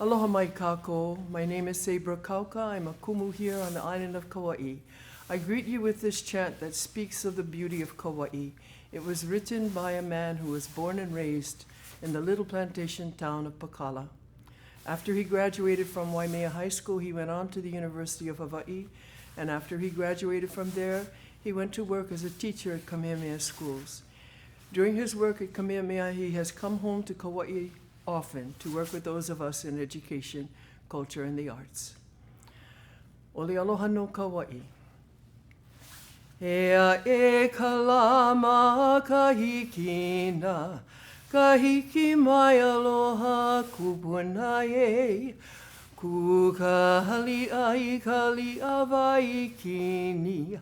Aloha mai kako. My name is Sabra Kauka. I'm a kumu here on the island of Kauai. I greet you with this chant that speaks of the beauty of Kauai. It was written by a man who was born and raised in the little plantation town of Pakala. After he graduated from Waimea High School, he went on to the University of Hawaii, and after he graduated from there, he went to work as a teacher at Kamehameha schools. During his work at Kamehameha, he has come home to Kauai often to work with those of us in education, culture, and the arts. Ole aloha no Kauai. Ea e kalama kahikina, kahiki mai aloha kupunae, ku kahali ai kali awai kini,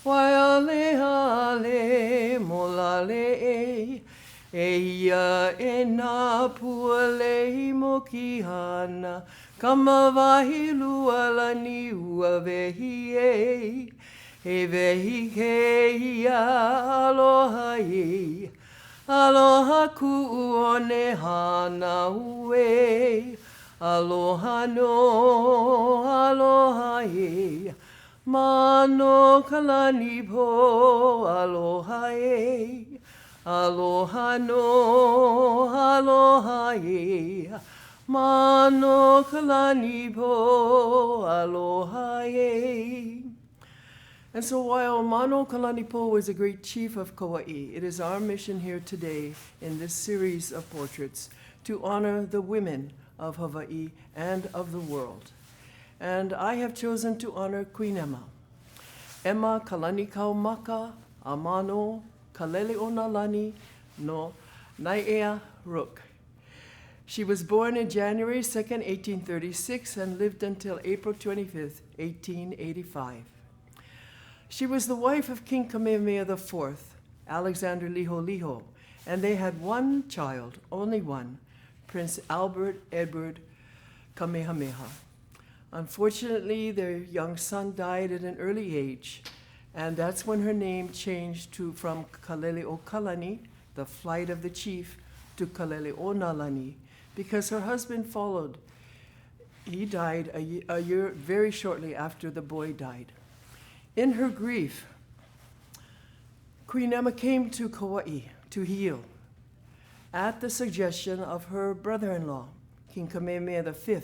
waiale hale molale e ia e nā puale mo kihana, kamavahi lualani ua vehi e, e vehi ke ia aloha e, aloha ku'one hana ue, aloha no, aloha e, mano kalani po, aloha e, aloha no, aloha e, mano kalani po, aloha e. And so while Mano Kalanipo was a great chief of Kauai, it is our mission here today in this series of portraits to honor the women of Hawaii and of the world. And I have chosen to honor Queen Emma. Emma Kalanikau Maka Amano Kalele Onalani no Naiea Rook. She was born on January 2nd, 1836 and lived until April 25th, 1885. She was the wife of King Kamehameha IV, Alexander Liholiho, and they had one child, only one, Prince Albert Edward Kamehameha. Unfortunately, their young son died at an early age, and that's when her name changed from Kalele o Kalani, the flight of the chief, to Kalele o Nalani, because her husband followed. He died a year very shortly after the boy died. In her grief, Queen Emma came to Kauai to heal at the suggestion of her brother-in-law, King Kamehameha V.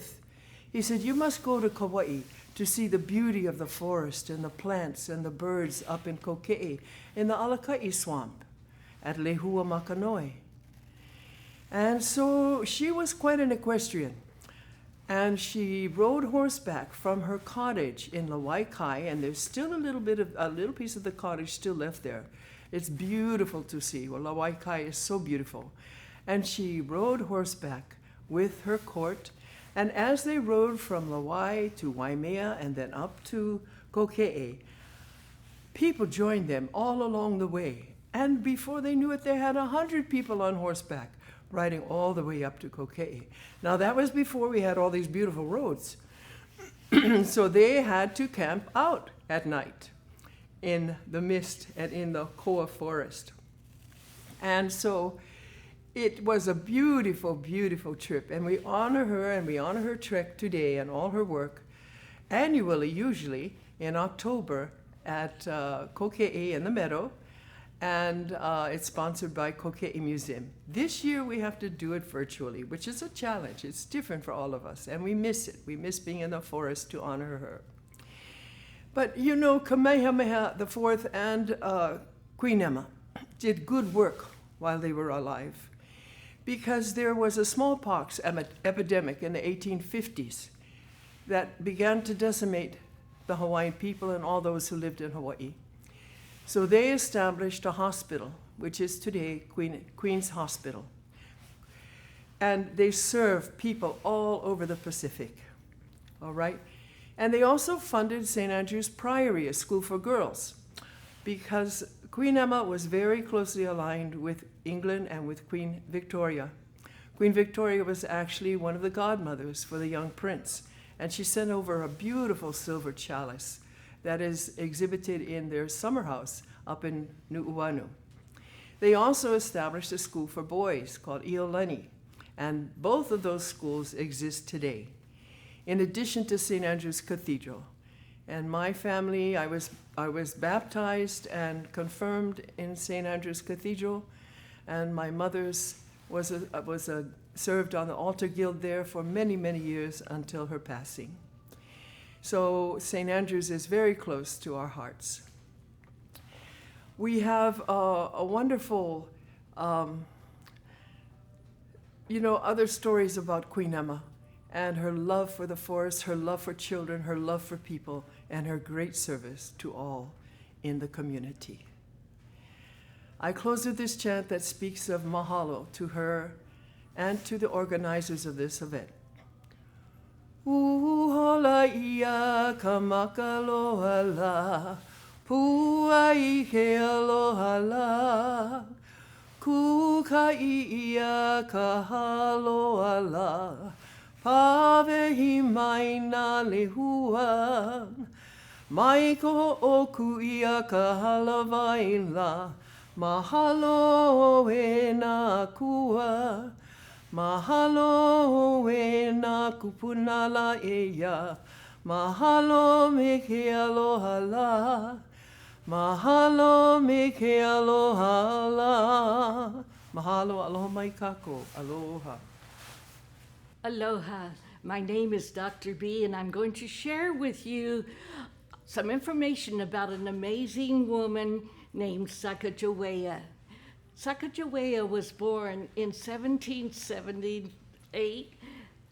He said, "You must go to Kauai to see the beauty of the forest and the plants and the birds up in Kokee, in the Alakai swamp at Lehua Makanoe." And so she was quite an equestrian. And she rode horseback from her cottage in Lawaikai, and there's still a little piece of the cottage still left there. It's beautiful to see. Well, Lawaikai is so beautiful. And she rode horseback with her court, and as they rode from Lawai to Waimea and then up to Kokee, people joined them all along the way. And before they knew it, they had 100 people on horseback riding all the way up to Kokee. Now that was before we had all these beautiful roads. So they had to camp out at night in the mist and in the Koa forest. And so it was a beautiful, beautiful trip. And we honor her and we honor her trek today and all her work annually, usually in October at Kokee in the meadow. And it's sponsored by Kokee Museum. This year we have to do it virtually, which is a challenge. It's different for all of us, and we miss it. We miss being in the forest to honor her. But you know, Kamehameha IV and Queen Emma did good work while they were alive, because there was a smallpox epidemic in the 1850s that began to decimate the Hawaiian people and all those who lived in Hawaii. So they established a hospital, which is today Queen's Hospital. And they serve people all over the Pacific, all right? And they also funded St. Andrew's Priory, a school for girls, because Queen Emma was very closely aligned with England and with Queen Victoria. Queen Victoria was actually one of the godmothers for the young prince, and she sent over a beautiful silver chalice that is exhibited in their summer house up in Nu'uanu. They also established a school for boys called Iolani, And both of those schools exist today, in addition to St. Andrew's Cathedral. And my family, I was baptized and confirmed in St. Andrew's Cathedral, and my mother's served on the altar guild there for many, many years until her passing. So St. Andrew's is very close to our hearts. We have a wonderful, other stories about Queen Emma and her love for the forest, her love for children, her love for people, and her great service to all in the community. I close with this chant that speaks of mahalo to her and to the organizers of this event. Uhola ia kamakaloha la, pua i ke aloha la, kuka ia kahaloa la, pavehi mai na lehua, mai ko oku ia kahalawai la, mahalo e na kua, mahalo e na kupunala e ya, mahalo me ke aloha la, mahalo me ke aloha la, mahalo aloha mai kako, aloha. Aloha, my name is Dr. B, and I'm going to share with you some information about an amazing woman named Sacajawea. Sacajawea was born in 1778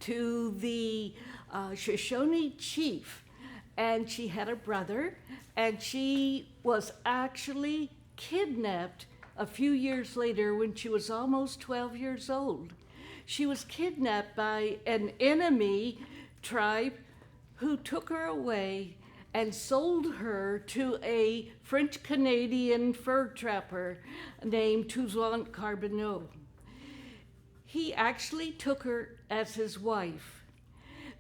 to the Shoshone chief, and she had a brother, and she was actually kidnapped a few years later when she was almost 12 years old. She was kidnapped by an enemy tribe who took her away and sold her to a French-Canadian fur trapper named Toussaint Charbonneau. He actually took her as his wife.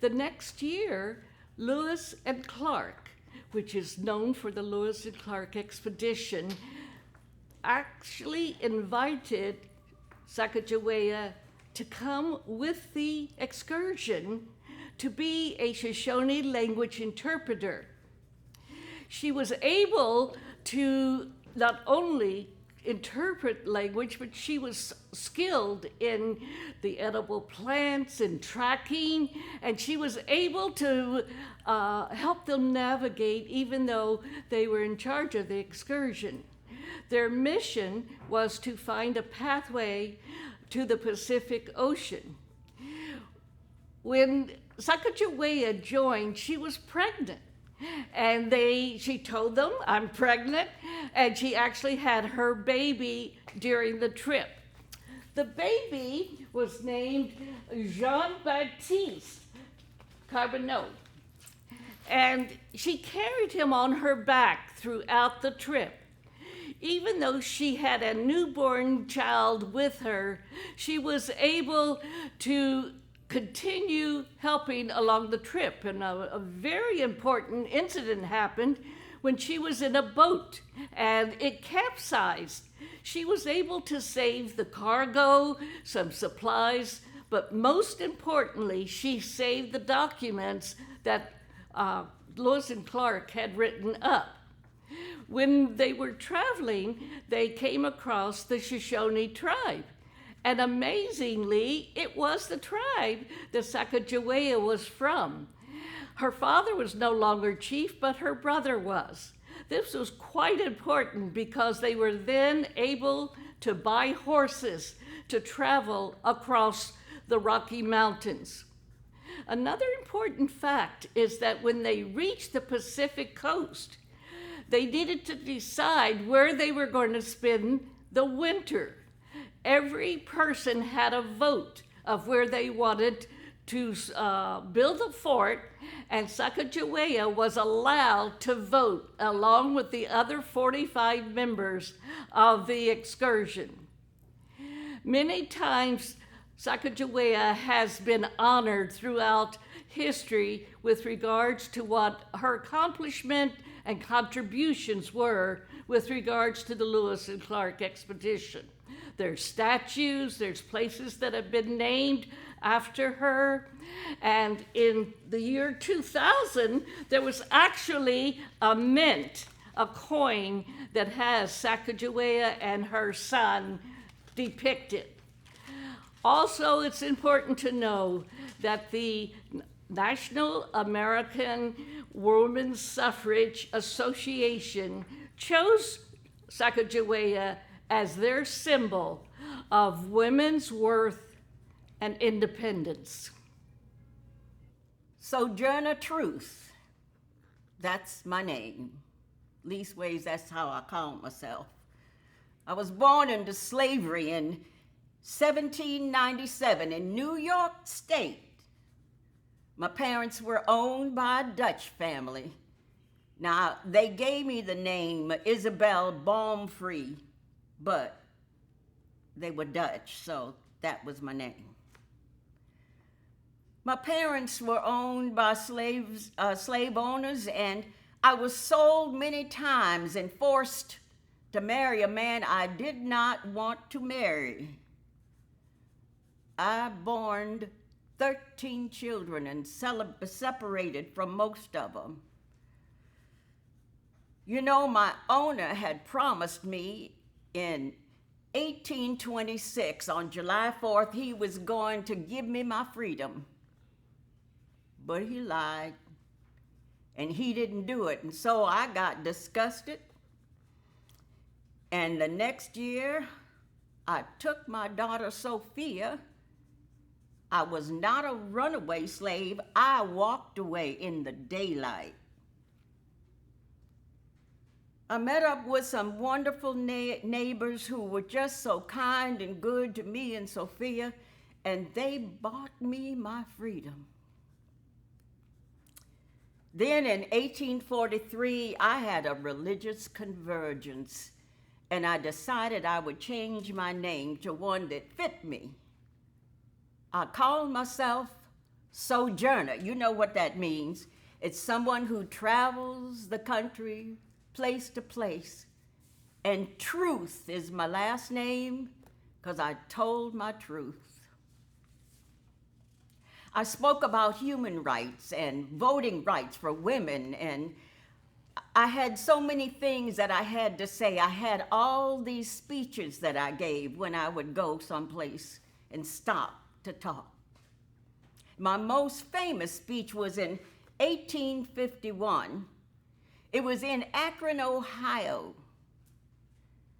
The next year, Lewis and Clark, which is known for the Lewis and Clark expedition, actually invited Sacajawea to come with the excursion to be a Shoshone language interpreter. She was able to not only interpret language, but she was skilled in the edible plants and tracking, and she was able to help them navigate even though they were in charge of the excursion. Their mission was to find a pathway to the Pacific Ocean. When Sacajawea joined, she was pregnant. And she told them, I'm pregnant, and she actually had her baby during the trip. The baby was named Jean-Baptiste Charbonneau, and she carried him on her back throughout the trip. Even though she had a newborn child with her, she was able to continue helping along the trip. And a very important incident happened when she was in a boat and it capsized. She was able to save the cargo, some supplies, but most importantly, she saved the documents that Lewis and Clark had written up. When they were traveling, they came across the Shoshone tribe. And amazingly, it was the tribe that Sacajawea was from. Her father was no longer chief, but her brother was. This was quite important because they were then able to buy horses to travel across the Rocky Mountains. Another important fact is that when they reached the Pacific coast, they needed to decide where they were going to spend the winter. Every person had a vote of where they wanted to build a fort, and Sacajawea was allowed to vote along with the other 45 members of the excursion. Many times, Sacajawea has been honored throughout history with regards to what her accomplishment and contributions were with regards to the Lewis and Clark expedition. There's statues, there's places that have been named after her. And in the year 2000, there was actually a mint, a coin that has Sacajawea and her son depicted. Also, it's important to know that the National American Women's Suffrage Association chose Sacajawea as their symbol of women's worth and independence. Sojourner Truth, that's my name. Leastways, that's how I call myself. I was born into slavery in 1797 in New York State. My parents were owned by a Dutch family. Now, they gave me the name Isabel Baumfree, but they were Dutch, so that was my name. My parents were owned by slave owners, and I was sold many times and forced to marry a man I did not want to marry. I born 13 children and separated from most of them. You know, my owner had promised me in 1826, on July 4th, he was going to give me my freedom. But he lied, and he didn't do it. And so I got disgusted. And the next year, I took my daughter Sophia. I was not a runaway slave. I walked away in the daylight. I met up with some wonderful neighbors who were just so kind and good to me and Sophia, and they bought me my freedom. Then in 1843, I had a religious convergence, and I decided I would change my name to one that fit me. I called myself Sojourner. You know what that means. It's someone who travels the country, place to place. And Truth is my last name because I told my truth. I spoke about human rights and voting rights for women, and I had so many things that I had to say. I had all these speeches that I gave when I would go someplace and stop to talk. My most famous speech was in 1851. It was in Akron, Ohio.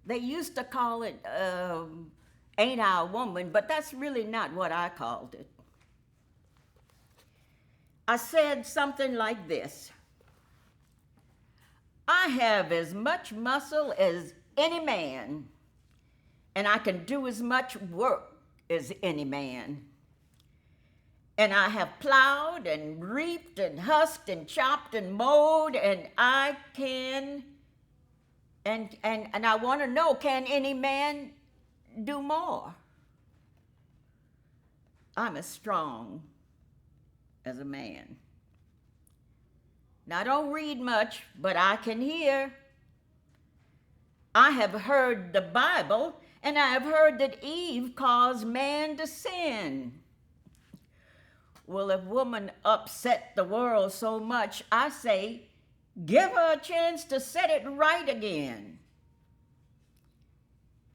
They used to call it Ain't I a Woman, but that's really not what I called it. I said something like this: I have as much muscle as any man, and I can do as much work as any man. And I have plowed and reaped and husked and chopped and mowed, and I can, and I want to know, can any man do more? I'm as strong as a man. Now, I don't read much, but I can hear. I have heard the Bible, and I have heard that Eve caused man to sin. Well, if woman upset the world so much, I say, give her a chance to set it right again.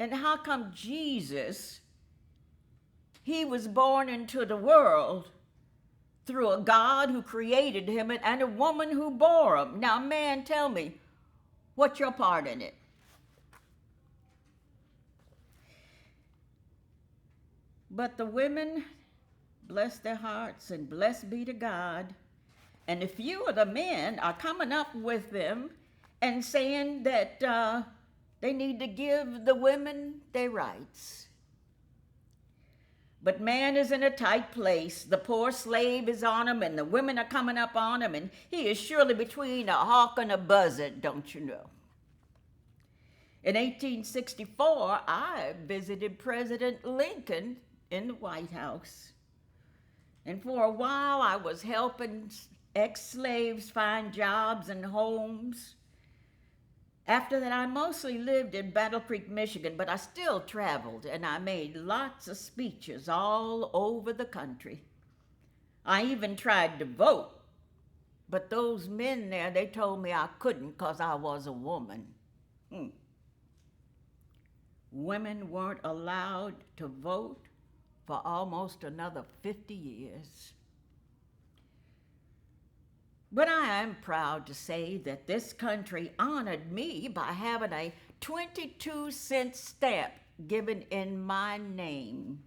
And how come Jesus, he was born into the world through a God who created him and a woman who bore him? Now, man, tell me, what's your part in it? But the women, bless their hearts and blessed be to God, and a few of the men are coming up with them and saying that they need to give the women their rights. But man is in a tight place. The poor slave is on him, and the women are coming up on him, and he is surely between a hawk and a buzzard, don't you know? In 1864, I visited President Lincoln in the White House. And for a while, I was helping ex-slaves find jobs and homes. After that, I mostly lived in Battle Creek, Michigan, but I still traveled, and I made lots of speeches all over the country. I even tried to vote, but those men there, they told me I couldn't because I was a woman. Women weren't allowed to vote for almost another 50 years. But I am proud to say that this country honored me by having a 22-cent stamp given in my name.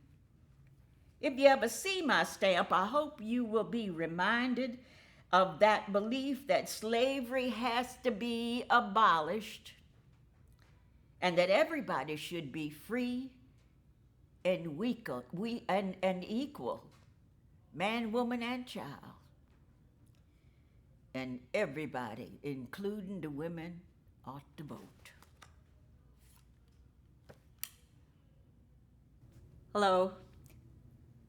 If you ever see my stamp, I hope you will be reminded of that belief that slavery has to be abolished and that everybody should be free and equal, man, woman, and child. And everybody, including the women, ought to vote. Hello,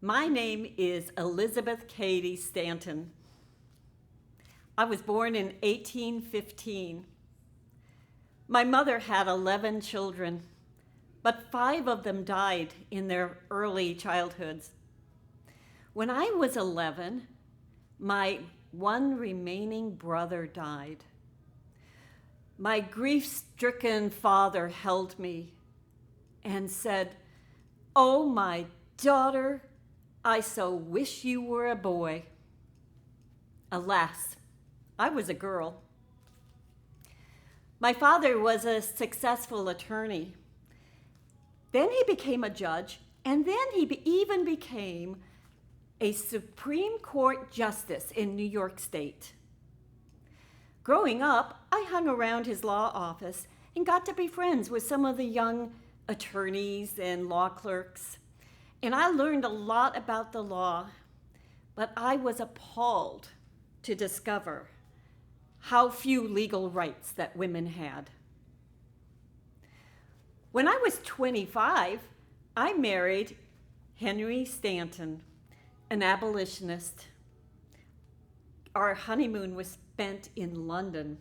my name is Elizabeth K Stanton. I was born in 1815. My mother had 11 children, but 5 of them died in their early childhoods. When I was 11, my one remaining brother died. My grief-stricken father held me and said, "Oh, my daughter, I so wish you were a boy." Alas, I was a girl. My father was a successful attorney. Then he became a judge, and then he even became a Supreme Court justice in New York State. Growing up, I hung around his law office and got to be friends with some of the young attorneys and law clerks. And I learned a lot about the law, but I was appalled to discover how few legal rights that women had. When I was 25, I married Henry Stanton, an abolitionist. Our honeymoon was spent in London.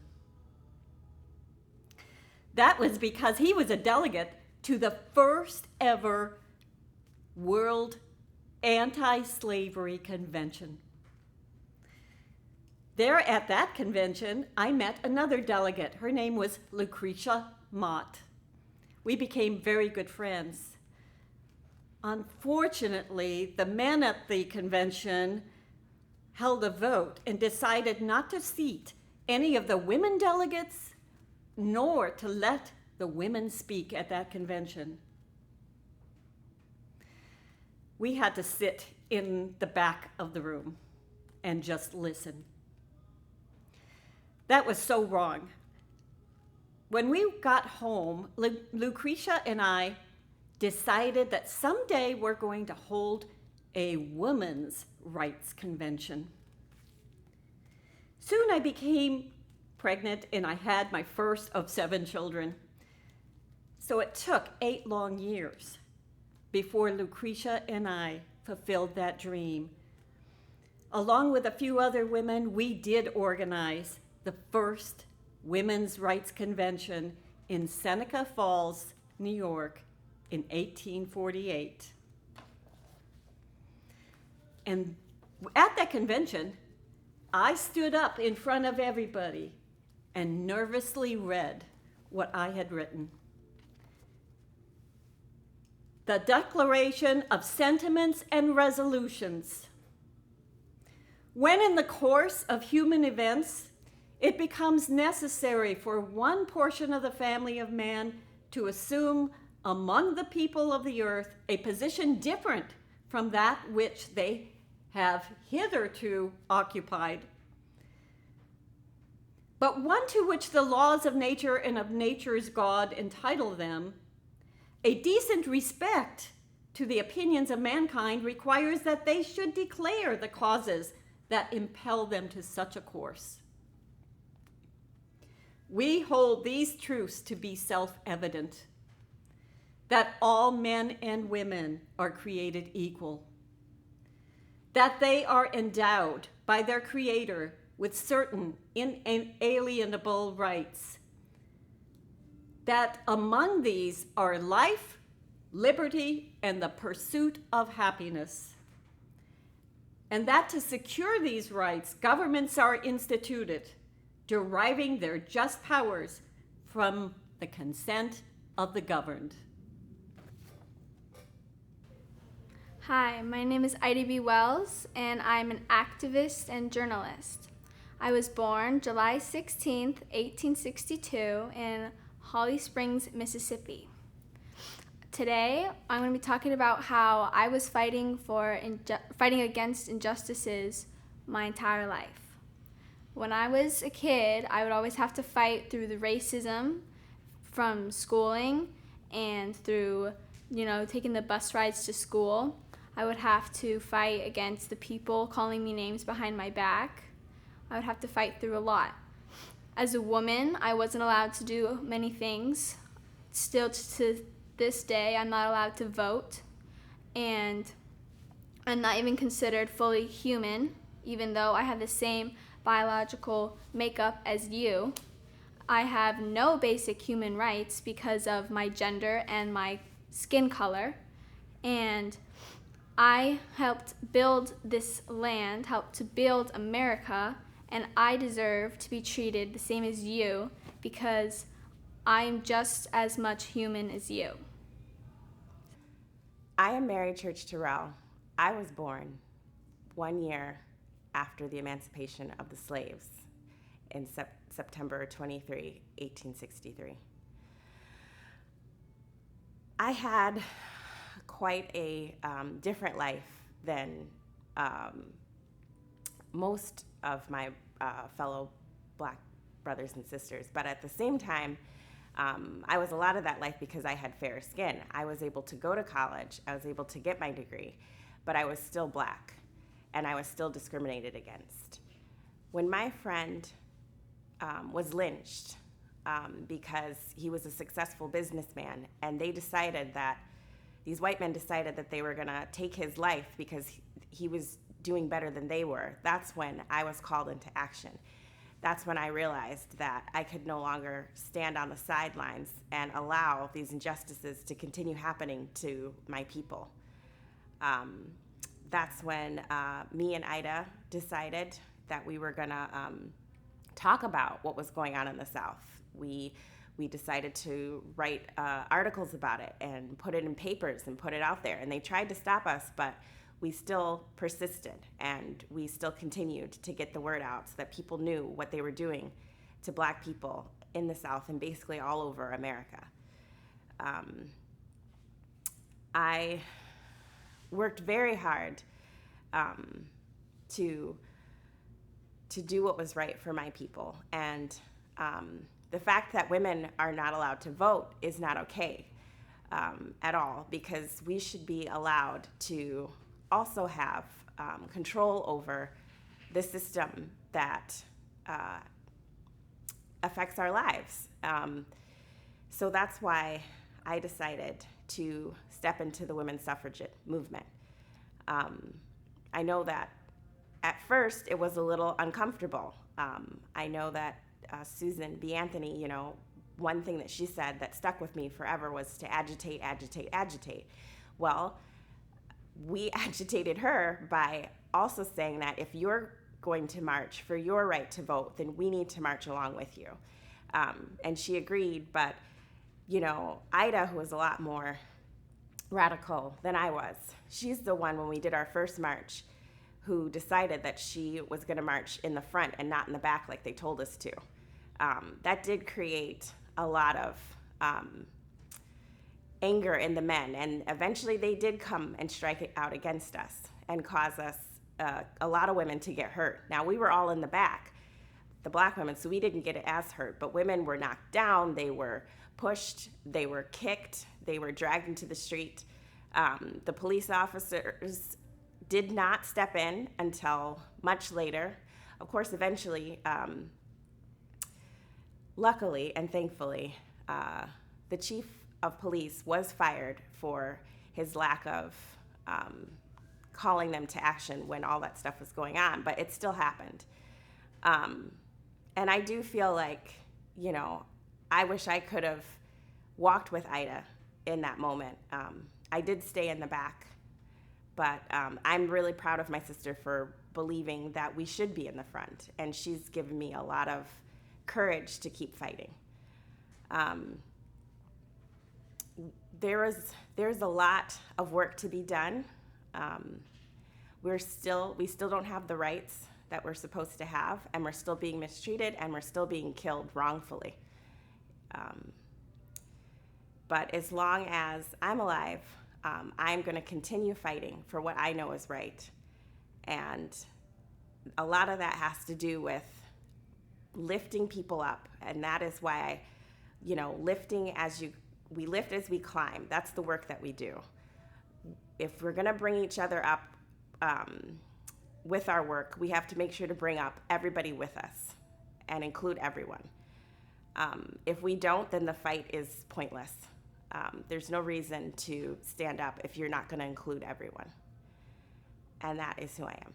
That was because he was a delegate to the first ever World Anti-Slavery Convention. There at that convention, I met another delegate. Her name was Lucretia Mott. We became very good friends. Unfortunately, the men at the convention held a vote and decided not to seat any of the women delegates, nor to let the women speak at that convention. We had to sit in the back of the room and just listen. That was so wrong. When we got home, Lucretia and I decided that someday we're going to hold a women's rights convention. Soon I became pregnant and I had my first of 7 children. So it took 8 long years before Lucretia and I fulfilled that dream. Along with a few other women, we did organize the first Women's Rights Convention in Seneca Falls, New York in 1848. And at that convention, I stood up in front of everybody and nervously read what I had written. The Declaration of Sentiments and Resolutions. When in the course of human events, it becomes necessary for one portion of the family of man to assume among the people of the earth a position different from that which they have hitherto occupied, but one to which the laws of nature and of nature's God entitle them, a decent respect to the opinions of mankind requires that they should declare the causes that impel them to such a course. We hold these truths to be self-evident, that all men and women are created equal, that they are endowed by their Creator with certain inalienable rights, that among these are life, liberty, and the pursuit of happiness. And that to secure these rights, governments are instituted, deriving their just powers from the consent of the governed. Hi, my name is Ida B. Wells, and I'm an activist and journalist. I was born July 16th, 1862, in Holly Springs, Mississippi. Today, I'm going to be talking about how I was fighting against injustices my entire life. When I was a kid, I would always have to fight through the racism from schooling and through, taking the bus rides to school. I would have to fight against the people calling me names behind my back. I would have to fight through a lot. As a woman, I wasn't allowed to do many things. Still to this day, I'm not allowed to vote, and I'm not even considered fully human, even though I have the same biological makeup as you. I have no basic human rights because of my gender and my skin color, and I helped build this land, helped to build America, and I deserve to be treated the same as you because I'm just as much human as you. I am Mary Church Terell. I was born 1 year after the emancipation of the slaves in September 23, 1863. I had quite a different life than most of my fellow Black brothers and sisters, but at the same time, I was a lot of that life because I had fair skin. I was able to go to college, I was able to get my degree, but I was still Black, and I was still discriminated against. When my friend was lynched because he was a successful businessman, and these white men decided that they were gonna take his life because he was doing better than they were, that's when I was called into action. That's when I realized that I could no longer stand on the sidelines and allow these injustices to continue happening to my people. That's when me and Ida decided that we were gonna talk about what was going on in the South. We decided to write articles about it and put it in papers and put it out there. And they tried to stop us, but we still persisted, and we still continued to get the word out so that people knew what they were doing to Black people in the South and basically all over America. I worked very hard to do what was right for my people, and the fact that women are not allowed to vote is not okay at all, because we should be allowed to also have control over the system that affects our lives. So that's why I decided to step into the women's suffragette movement. I know that at first it was a little uncomfortable. I know that Susan B. Anthony, one thing that she said that stuck with me forever was to agitate, agitate, agitate. Well, we agitated her by also saying that if you're going to march for your right to vote, then we need to march along with you. And she agreed, but, Ida, who was a lot more radical than I was, she's the one, when we did our first march, who decided that she was going to march in the front and not in the back like they told us to. That did create a lot of anger in the men, and eventually they did come and strike it out against us and cause us, a lot of women, to get hurt. Now, we were all in the back, the Black women, so we didn't get as hurt, but women were knocked down, they were pushed, they were kicked, they were dragged into the street. The police officers did not step in until much later. Of course, eventually, luckily and thankfully, the chief of police was fired for his lack of calling them to action when all that stuff was going on, but it still happened. And I do feel like, I wish I could have walked with Ida in that moment. I did stay in the back, but I'm really proud of my sister for believing that we should be in the front, and she's given me a lot of courage to keep fighting. There's a lot of work to be done. We still don't have the rights that we're supposed to have, and we're still being mistreated, and we're still being killed wrongfully. But as long as I'm alive, I'm going to continue fighting for what I know is right. And a lot of that has to do with lifting people up, and that is why, we lift as we climb. That's the work that we do. If we're going to bring each other up with our work, we have to make sure to bring up everybody with us and include everyone. If we don't, then the fight is pointless. There's no reason to stand up if you're not going to include everyone. And that is who I am.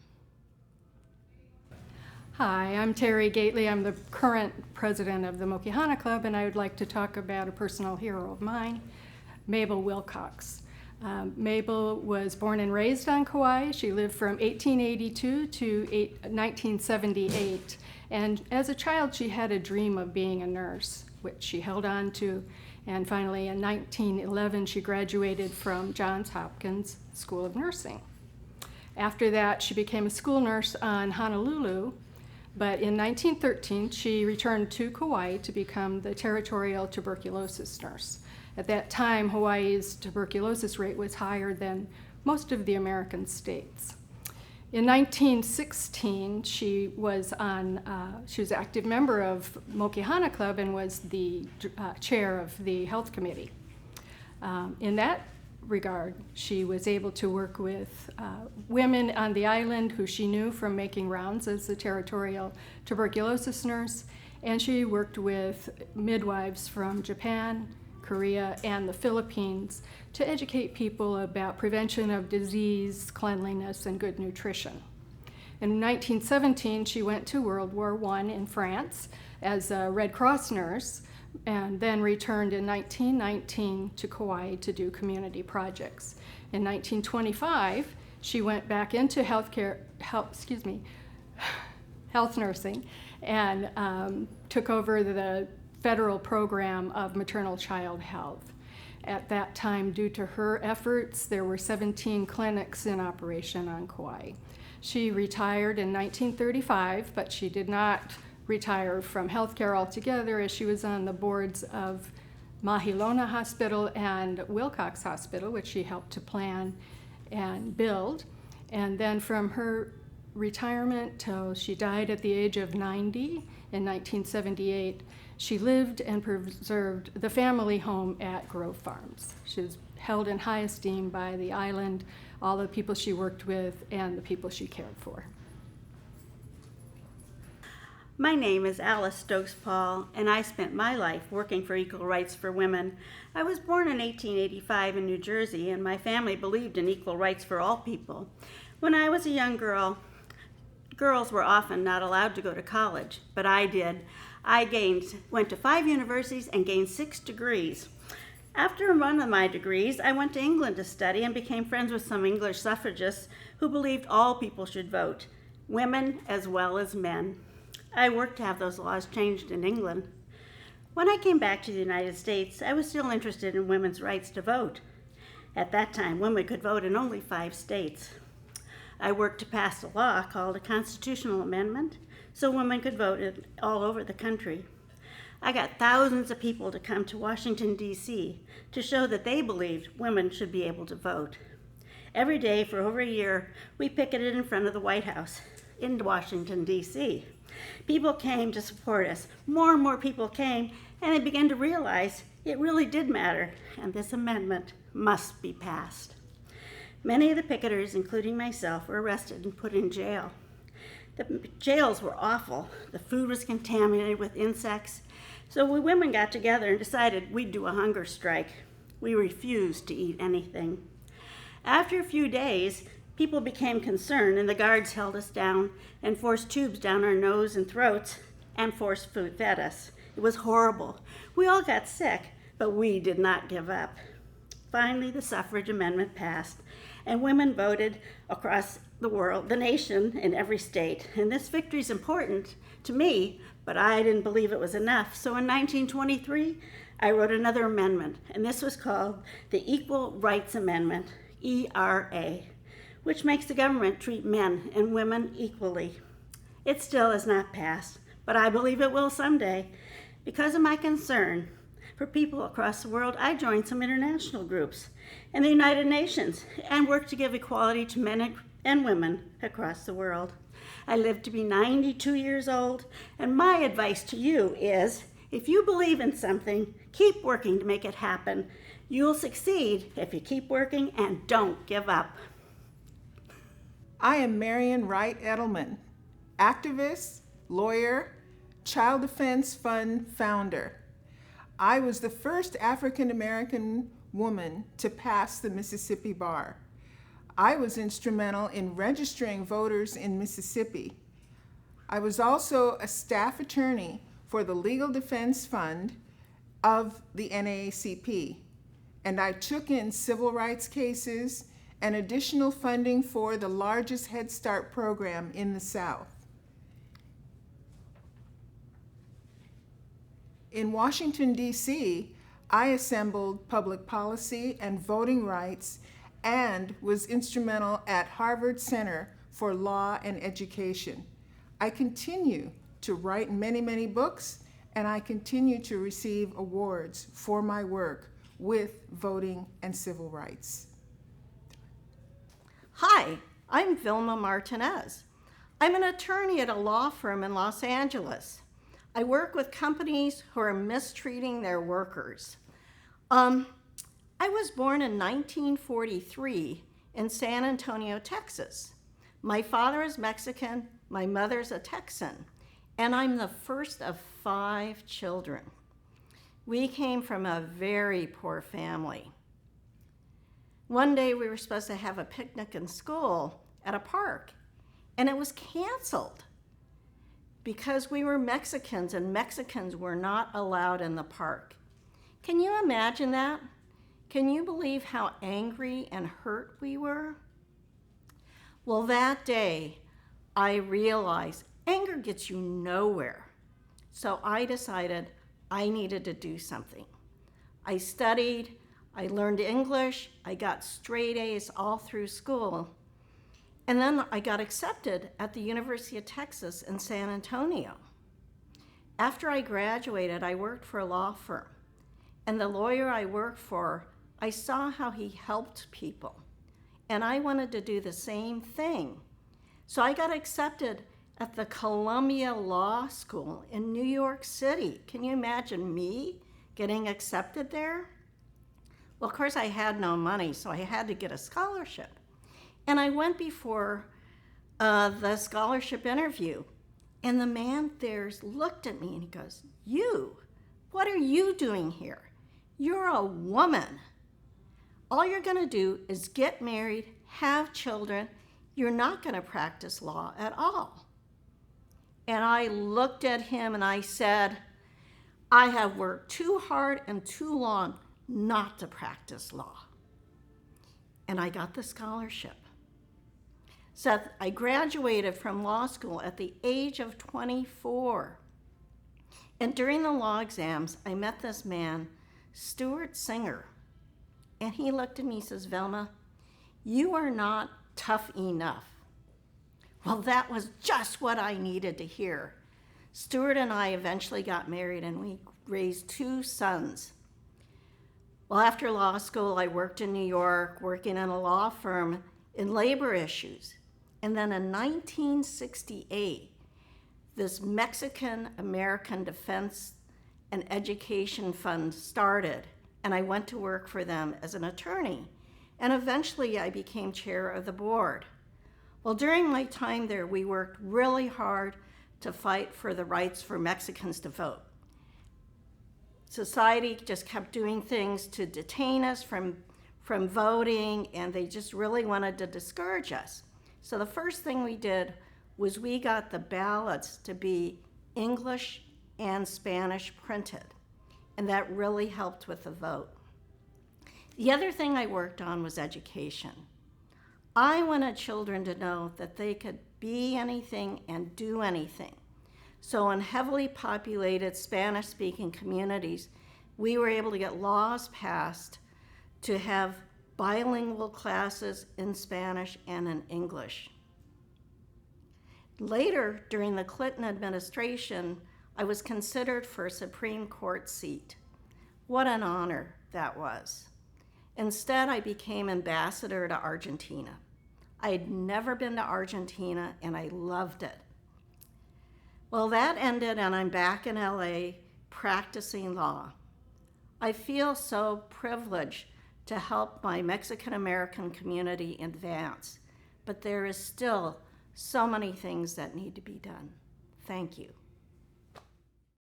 Hi, I'm Terry Gately. I'm the current president of the Mokihana Club, and I would like to talk about a personal hero of mine, Mabel Wilcox. Mabel was born and raised on Kauai. She lived from 1882 to 1978. And as a child, she had a dream of being a nurse, which she held on to. And finally, in 1911, she graduated from Johns Hopkins School of Nursing. After that, she became a school nurse on Honolulu. But in 1913, she returned to Kauai to become the territorial tuberculosis nurse. At that time, Hawaii's tuberculosis rate was higher than most of the American states. In 1916, she was an active member of Mokihana Club and was the chair of the health committee. In that regard, she was able to work with women on the island who she knew from making rounds as the territorial tuberculosis nurse, and she worked with midwives from Japan, Korea, and the Philippines to educate people about prevention of disease, cleanliness, and good nutrition. In 1917, she went to World War I in France as a Red Cross nurse, and then returned in 1919 to Kauai to do community projects. In 1925, she went back into health nursing and took over the federal program of maternal child health. At that time, due to her efforts, there were 17 clinics in operation on Kauai. She retired in 1935, but she did not retire from healthcare altogether, as she was on the boards of Mahilona Hospital and Wilcox Hospital, which she helped to plan and build. And then from her retirement till she died at the age of 90 in 1978, she lived and preserved the family home at Grove Farms. She was held in high esteem by the island, all the people she worked with, and the people she cared for. My name is Alice Stokes Paul, and I spent my life working for equal rights for women. I was born in 1885 in New Jersey, and my family believed in equal rights for all people. When I was a young girl, girls were often not allowed to go to college, but I did. I went to 5 universities and gained 6 degrees. After one of my degrees, I went to England to study and became friends with some English suffragists who believed all people should vote, women as well as men. I worked to have those laws changed in England. When I came back to the United States, I was still interested in women's rights to vote. At that time, women could vote in only 5 states. I worked to pass a law called a constitutional amendment so women could vote all over the country. I got thousands of people to come to Washington, D.C. to show that they believed women should be able to vote. Every day for over a year, we picketed in front of the White House in Washington, D.C. People came to support us. More and more people came, and they began to realize it really did matter, and this amendment must be passed. Many of the picketers, including myself, were arrested and put in jail. The jails were awful. The food was contaminated with insects. So we women got together and decided we'd do a hunger strike. We refused to eat anything. After a few days, people became concerned, and the guards held us down and forced tubes down our nose and throats and forced food fed us. It was horrible. We all got sick, But we did not give up. Finally, the suffrage amendment passed, and women voted across the world, the nation, in every state. And this victory is important to me, but I didn't believe it was enough. So in 1923, I wrote another amendment, and this was called the Equal Rights Amendment, ERA, which makes the government treat men and women equally. It still has not passed, but I believe it will someday. Because of my concern for people across the world, I joined some international groups and the United Nations and worked to give equality to men and women across the world. I live to be 92 years old, and my advice to you is, if you believe in something, keep working to make it happen. You'll succeed if you keep working and don't give up. I am Marion Wright Elderman, activist, lawyer, Child Defense Fund founder. I was the first African American woman to pass the Mississippi bar. I was instrumental in registering voters in Mississippi. I was also a staff attorney for the Legal Defense Fund of the NAACP, and I took in civil rights cases and additional funding for the largest Head Start program in the South. In Washington, D.C., I assembled public policy and voting rights and was instrumental at Harvard Center for Law and Education. I continue to write many, many books, and I continue to receive awards for my work with voting and civil rights. Hi, I'm Thelma Martinez. I'm an attorney at a law firm in Los Angeles. I work with companies who are mistreating their workers. I was born in 1943 in San Antonio, Texas. My father is Mexican, my mother's a Texan, and I'm the first of 5 children. We came from a very poor family. One day we were supposed to have a picnic in school at a park, and it was canceled because we were Mexicans and Mexicans were not allowed in the park. Can you imagine that? Can you believe how angry and hurt we were? Well, that day I realized anger gets you nowhere. So I decided I needed to do something. I studied, I learned English, I got straight A's all through school. And then I got accepted at the University of Texas in San Antonio. After I graduated, I worked for a law firm. And the lawyer I worked for, I saw how he helped people. And I wanted to do the same thing. So I got accepted at the Columbia Law School in New York City. Can you imagine me getting accepted there? Well, of course, I had no money, so I had to get a scholarship. And I went before the scholarship interview, and the man there looked at me and he goes, "You, what are you doing here? You're a woman. All you're gonna do is get married, have children. You're not gonna practice law at all." And I looked at him and I said, "I have worked too hard and too long not to practice law." And I got the scholarship. So I graduated from law school at the age of 24. And during the law exams, I met this man, Stuart Singer. And he looked at me and says, "Vilma, you are not tough enough." Well, that was just what I needed to hear. Stuart and I eventually got married and we raised 2 sons. Well, after law school, I worked in New York, working in a law firm in labor issues. And then in 1968, this Mexican-American Defense and Education Fund started, and I went to work for them as an attorney. And eventually I became chair of the board. Well, during my time there, we worked really hard to fight for the rights for Mexicans to vote. Society just kept doing things to detain us from voting, and they just really wanted to discourage us. So the first thing we did was we got the ballots to be English and Spanish printed. and that really helped with the vote. The other thing I worked on was education. I wanted children to know that they could be anything and do anything. So in heavily populated Spanish-speaking communities, we were able to get laws passed to have bilingual classes in Spanish and in English. Later, during the Clinton administration, I was considered for a Supreme Court seat. What an honor that was. Instead, I became ambassador to Argentina. I had never been to Argentina, and I loved it. Well, that ended, and I'm back in LA practicing law. I feel so privileged to help my Mexican-American community advance, but there is still so many things that need to be done. Thank you.